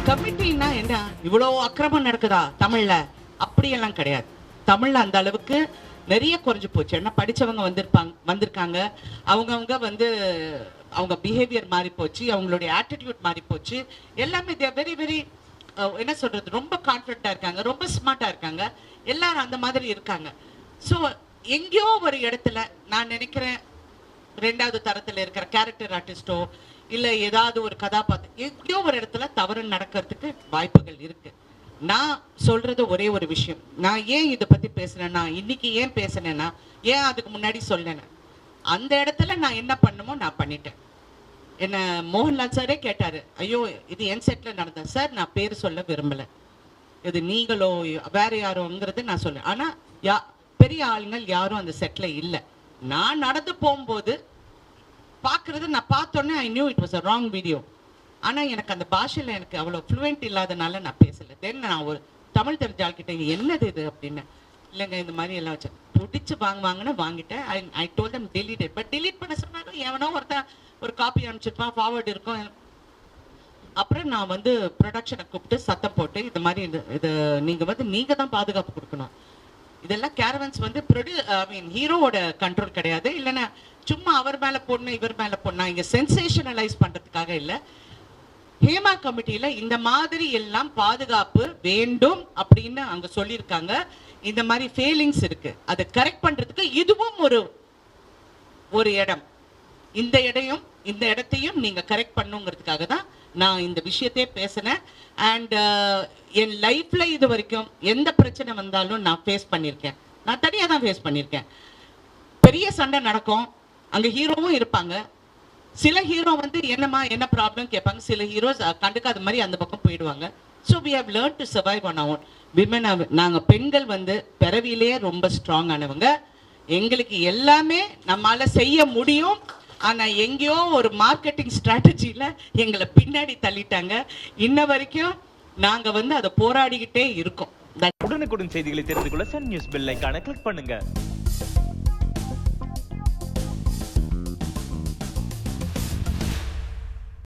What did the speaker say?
கமிட்டின்னா என்ன, இவ்வளவு அக்கிரமம் நடக்குதா தமிழ்ல? அப்படியெல்லாம் கிடையாது. தமிழ்ல அந்த அளவுக்கு நிறைய குறைஞ்சு போச்சு. ஏன்னா படிச்சவங்க வந்திருக்காங்க. அவங்கவுங்க வந்து அவங்க பிஹேவியர் மாறி போச்சு, அவங்களுடைய ஆட்டிடியூட் மாறி போச்சு. எல்லாமே வெரி வெரி என்ன சொல்றது, ரொம்ப கான்ஃபிடண்டா இருக்காங்க, ரொம்ப ஸ்மார்ட்டா இருக்காங்க. எல்லாரும் அந்த மாதிரி இருக்காங்க. ஸோ எங்கேயோ ஒரு இடத்துல நான் நினைக்கிறேன், ரெண்டாவது தரத்துல இருக்கிற கேரக்டர் ஆர்டிஸ்டோ இல்ல ஏதாவது ஒரு கதாபாத்திரம் எங்கேயோ ஒரு இடத்துல தவறு நடக்கிறதுக்கு வாய்ப்புகள் இருக்கு. நான் சொல்றது ஒரே ஒரு விஷயம். நான் ஏன் இதை பத்தி பேசுறேன்னா, இன்னைக்கு ஏன் பேசுனேன்னா, ஏன் அதுக்கு முன்னாடி சொன்னேன், அந்த இடத்துல நான் என்ன பண்ணுமோ நான் பண்ணிட்டேன். என்ன மோகன்லால் சாரே கேட்டாரு, ஐயோ இது என் செட்ல நடந்த சார், நான் பேர் சொல்ல விரும்பல, இது நீங்களோ வேற யாரோங்கிறது நான் சொல்ல. ஆனா பெரிய ஆளுங்கள் யாரும் அந்த செட்ல இல்லை. நான் நடந்து போகும்போது பார்க்கறது, நான் பார்த்தோன்னே I knew it was a wrong video. ஆனால் எனக்கு அந்த பாஷையில் எனக்கு அவ்வளோ ஃப்ளூவெண்ட் இல்லாதனால நான் பேசலை. தென் நான் ஒரு தமிழ் தெரிஞ்ச ஆள்கிட்ட என்னது இது அப்படின்னு, இல்லைங்க இந்த மாதிரி எல்லாம் வச்சேன், பிடிச்சி வாங்குவாங்கன்னு வாங்கிட்டேன். I told them delete it. But delete பண்ண சொன்னாலும் எவனோ ஒருத்தன் ஒரு காப்பி அனுப்பிச்சிருப்பான், ஃபார்வர்டு இருக்கும். அப்புறம் நான் வந்து ப்ரொடக்ஷனை கூப்பிட்டு சத்தம் போட்டு, இது மாதிரி இது நீங்கள் தான் பாதுகாப்பு கொடுக்கணும். இதெல்லாம் கேரவன்ஸ் வந்து ஹீரோவோட கண்ட்ரோல் கிடையாது. இல்லைன்னா சும்மா அவர் மேல போடணும் இவர் மேல போடணும், இங்க சென்சேஷனலைஸ் பண்றதுக்காக இல்லை. ஹேமா கமிட்டியில இந்த மாதிரி எல்லாம் பாதுகாப்பு வேண்டும் அப்படின்னு அங்க சொல்லியிருக்காங்க. இந்த மாதிரி ஃபெயிலிங்ஸ் இருக்கு, அதை கரெக்ட் பண்றதுக்கு இதுவும் ஒரு இடம். இந்த இடத்தையும் நீங்க கரெக்ட் பண்ணுங்கிறதுக்காக தான் நான் இந்த விஷயத்தையே பேசினேன். அண்ட் என் லைஃப்ல இது வரைக்கும் எந்த பிரச்சனை வந்தாலும் நான் ஃபேஸ் பண்ணியிருக்கேன். நான் தனியாக தான் ஃபேஸ் பண்ணியிருக்கேன். பெரிய சண்டை நடக்கும், அங்கே ஹீரோவும் இருப்பாங்க. சில ஹீரோ வந்து என்ன ப்ராப்ளம் கேட்பாங்க, சில ஹீரோஸ் கண்டுக்காத மாதிரி அந்த பக்கம் போயிடுவாங்க. So we have learn to survive on our women. நாங்கள் பெண்கள் வந்து பிறவிலேயே ரொம்ப ஸ்ட்ராங் ஆனவங்க. எங்களுக்கு எல்லாமே நம்மளால செய்ய முடியும். ஆனால் எங்கேயோ ஒரு மார்க்கெட்டிங் ஸ்ட்ராட்டஜியில் எங்களை பின்னாடி தள்ளிட்டாங்க. இன்ன வரைக்கும் நாங்கள் வந்து அதை போராடிக்கிட்டே இருக்கோம். உடனுக்குடன் செய்திகளை தெரிந்து கொள்ள சன் நியூஸ் பெல் ஐகானை கிளிக் பண்ணுங்க.